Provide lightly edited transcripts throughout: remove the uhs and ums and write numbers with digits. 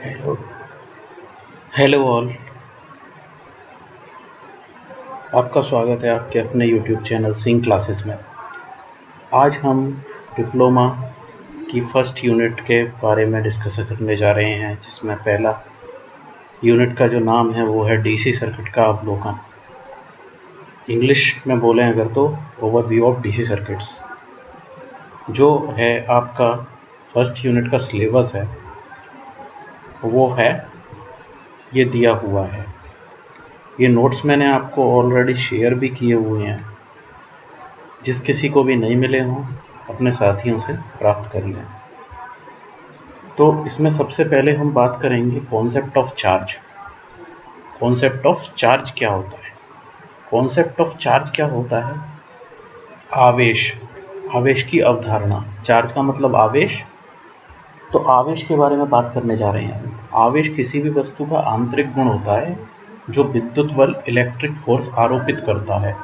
Hello hello all. आपका स्वागत है आपके अपने यूट्यूब चैनल सिंग क्लासेस में। आज हम डिप्लोमा की फर्स्ट यूनिट के बारे में डिस्कस करने जा रहे हैं, जिसमें पहला यूनिट का जो नाम है वो है डीसी सर्किट का अवलोकन। इंग्लिश में बोलें अगर तो ओवरव्यू ऑफ डीसी सर्किट्स। जो है आपका फर्स्ट यूनिट का सिलेबस है वो है ये दिया हुआ है। ये नोट्स मैंने आपको ऑलरेडी शेयर भी किए हुए हैं। जिस किसी को भी नहीं मिले हों अपने साथियों से प्राप्त कर लें। तो इसमें सबसे पहले हम बात करेंगे concept of charge. Concept of charge क्या होता है? कॉन्सेप्ट ऑफ चार्ज क्या होता है? आवेश। आवेश की अवधारणा। चार्ज का मतलब आवेश। तो आवेश के बारे में बात करने जा रहे हैं। आवेश किसी भी वस्तु का आंतरिक गुण होता है जो विद्युत बल इलेक्ट्रिक फोर्स आरोपित करता है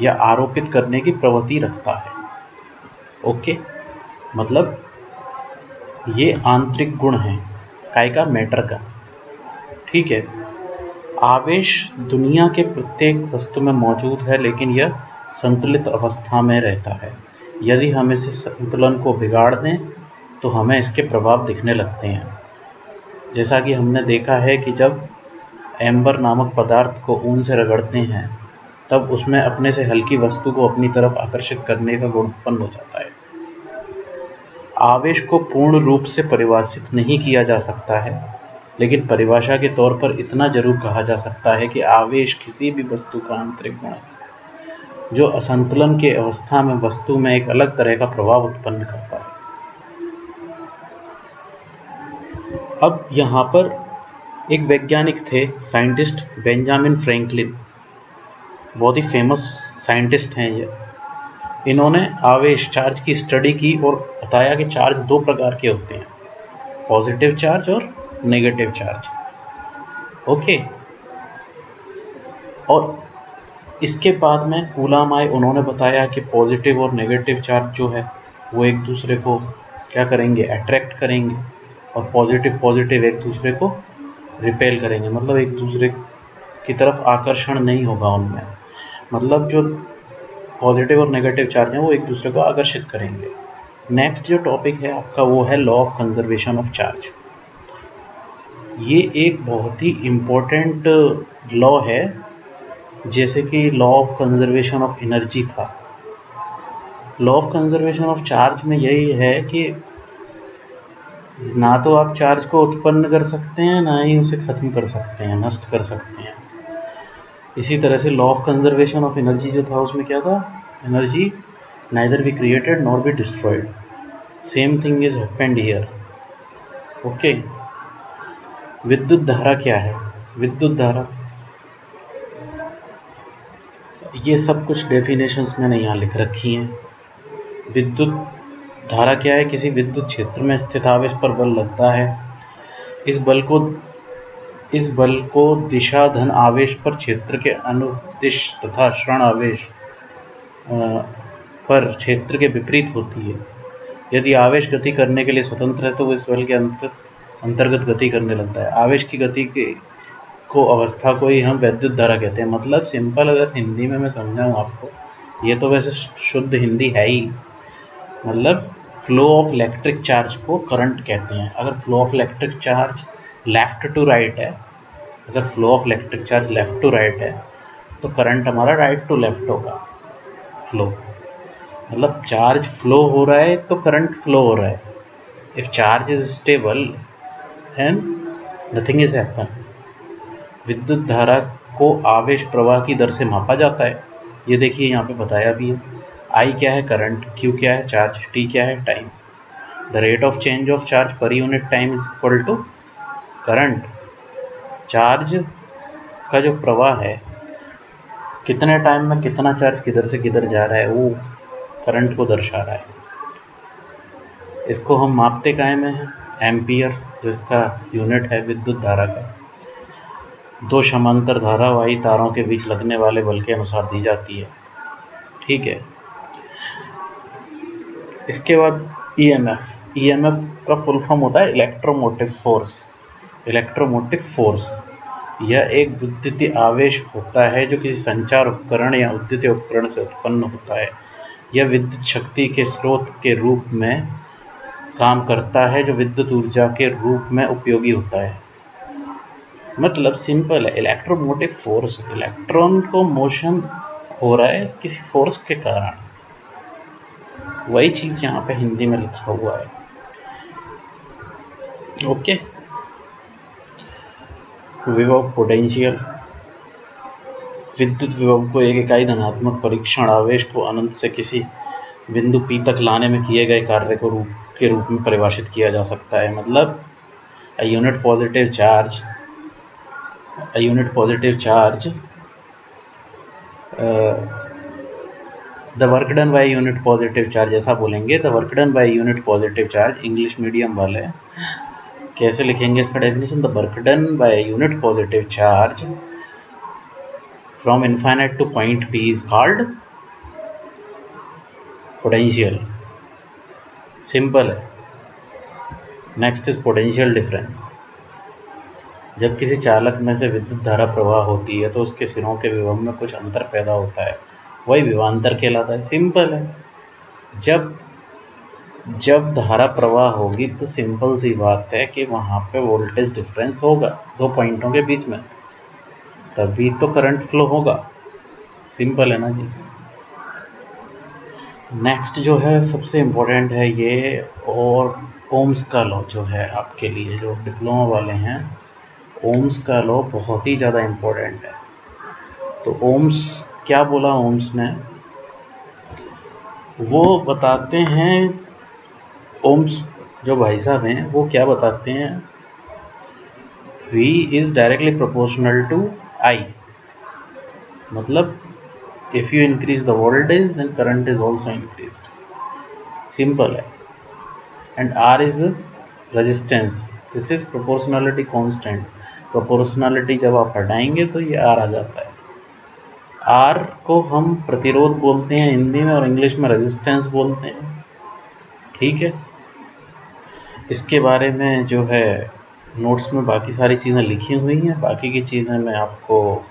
या आरोपित करने की प्रवृत्ति रखता है। ओके, मतलब ये आंतरिक गुण है काय का, मैटर का। ठीक है। आवेश दुनिया के प्रत्येक वस्तु में मौजूद है, लेकिन यह संतुलित अवस्था में रहता है। यदि हम इस संतुलन को बिगाड़ दें तो हमें इसके प्रभाव दिखने लगते हैं। जैसा कि हमने देखा है कि जब एम्बर नामक पदार्थ को ऊन से रगड़ते हैं तब उसमें अपने से हल्की वस्तु को अपनी तरफ आकर्षित करने का गुण उत्पन्न हो जाता है। आवेश को पूर्ण रूप से परिभाषित नहीं किया जा सकता है, लेकिन परिभाषा के तौर पर इतना जरूर कहा जा सकता है कि आवेश किसी भी वस्तु का आंतरिक गुण है जो असंतुलन के अवस्था में वस्तु में एक अलग तरह का प्रभाव उत्पन्न करता है। अब यहाँ पर एक वैज्ञानिक थे, साइंटिस्ट बेंजामिन फ्रैंकलिन। बहुत ही फेमस साइंटिस्ट हैं ये। इन्होंने आवेश चार्ज की स्टडी की और बताया कि चार्ज दो प्रकार के होते हैं, पॉजिटिव चार्ज और नेगेटिव चार्ज। ओके। और इसके बाद में कूलाम आए, उन्होंने बताया कि पॉजिटिव और नेगेटिव चार्ज जो है वो एक दूसरे को क्या करेंगे, अट्रैक्ट करेंगे, और पॉजिटिव एक दूसरे को रिपेल करेंगे, मतलब एक दूसरे की तरफ आकर्षण नहीं होगा उनमें। मतलब जो पॉजिटिव और नेगेटिव चार्ज हैं वो एक दूसरे को आकर्षित करेंगे। नेक्स्ट जो टॉपिक है आपका वो है law of conservation of charge. ये एक बहुत ही इम्पोर्टेंट लॉ है, जैसे कि law of conservation of energy था। Law of conservation of charge में यही है कि ना तो आप चार्ज को उत्पन्न कर सकते हैं, ना ही उसे खत्म कर सकते हैं, नष्ट कर सकते हैं। इसी तरह से law of conservation of energy जो था उसमें क्या था, energy neither be created nor be destroyed. Same thing is happened here. Okay. विद्युत धारा क्या है? विद्युत धारा, ये सब कुछ डेफिनेशंस मैंने यहाँ लिख रखी हैं। विद्युत धारा क्या है? किसी विद्युत क्षेत्र में स्थित आवेश पर बल लगता है। इस बल को दिशा धन आवेश पर क्षेत्र के अनुदिश तथा ऋण आवेश पर क्षेत्र के विपरीत होती है। यदि आवेश गति करने के लिए स्वतंत्र है तो वो इस बल के अंतर्गत गति करने लगता है। आवेश की गति को अवस्था को ही हम वैद्युत धारा कहते हैं। मतलब सिंपल अगर हिंदी में मैं समझाऊँ आपको, ये तो वैसे शुद्ध हिंदी है ही, मतलब फ्लो ऑफ इलेक्ट्रिक चार्ज को करंट कहते हैं। अगर flow of electric charge left to right है, अगर flow of electric charge left to right है तो करंट हमारा राइट टू लेफ्ट होगा। फ्लो मतलब चार्ज फ्लो हो रहा है तो करंट फ्लो हो रहा है। If charge is stable then nothing is happen. विद्युत धारा को आवेश प्रवाह की दर से मापा जाता है। ये देखिए यहाँ पे बताया भी है। I क्या है? करंट। Q क्या है? चार्ज। T क्या है? Time. The rate of change of charge per unit time is equal to current. Charge का जो प्रवाह है, कितने टाइम में कितना चार्ज किधर से किधर जा रहा है, वो करंट को दर्शा रहा है। इसको हम मापते काहे में हैं? एम्पियर, जो इसका यूनिट है विद्युत धारा का, दो समांतर धारावाही तारों के बीच लगने वाले बल के अनुसार दी जाती है। ठीक है। इसके बाद ईएमएफ। ईएमएफ का फुल फॉर्म होता है इलेक्ट्रोमोटिव फोर्स। इलेक्ट्रोमोटिव फोर्स यह एक विद्युतीय आवेश होता है जो किसी संचार उपकरण या विद्युतीय उपकरण से उत्पन्न होता है। यह विद्युत शक्ति के स्रोत के रूप में काम करता है जो विद्युत ऊर्जा के रूप में उपयोगी होता है। मतलब सिंपल है, इलेक्ट्रोमोटिव फोर्स, इलेक्ट्रॉन को मोशन हो रहा है किसी फोर्स के कारण, वही चीज यहाँ पे हिंदी में लिखा हुआ है। ओके। विभव पोटेंशियल, विद्युत विभव को एक इकाई धनात्मक परीक्षण आवेश को अनंत से किसी बिंदु P तक लाने में किए गए कार्य के रूप में परिभाषित किया जा सकता है। मतलब a unit positive charge the work done by unit positive charge, ऐसा बोलेंगे, the work done by unit positive charge। English medium वाले कैसे लिखेंगे इसका definition? the work done by unit positive charge from infinite to point P is called potential। Simple है। Next is potential difference. जब किसी चालक में से विद्युत धारा प्रवाह होती है तो उसके सिरों के विभव में कुछ अंतर पैदा होता है, वही विभवांतर कहलाता है। सिंपल है। जब धारा प्रवाह होगी तो सिंपल सी बात है कि वहाँ पे वोल्टेज डिफरेंस होगा दो पॉइंटों के बीच में, तभी तो करंट फ्लो होगा। सिंपल है ना जी। नेक्स्ट जो है सबसे इम्पोर्टेंट है ये, और ओम्स का लॉ जो है आपके लिए जो डिप्लोमा वाले हैं, ओम्स का लॉ बहुत ही ज़्यादा इम्पोर्टेंट है। तो ओम्स क्या बोला ओम्स ने, वो बताते हैं, ओम्स जो भाई साहब हैं वो क्या बताते हैं, V is directly proportional to I। मतलब if you increase the voltage then current is also increased। Simple है। and R is resistance, this is proportionality constant। Proportionality जब आप हटाएंगे तो ये R आ जाता है। R को हम प्रतिरोध बोलते हैं हिंदी में और इंग्लिश में रेजिस्टेंस बोलते हैं। ठीक है। इसके बारे में जो है नोट्स में बाकी सारी चीज़ें लिखी हुई हैं, बाकी की चीज़ें मैं आपको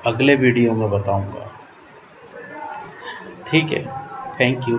अगले वीडियो में बताऊंगा। ठीक है, थैंक यू।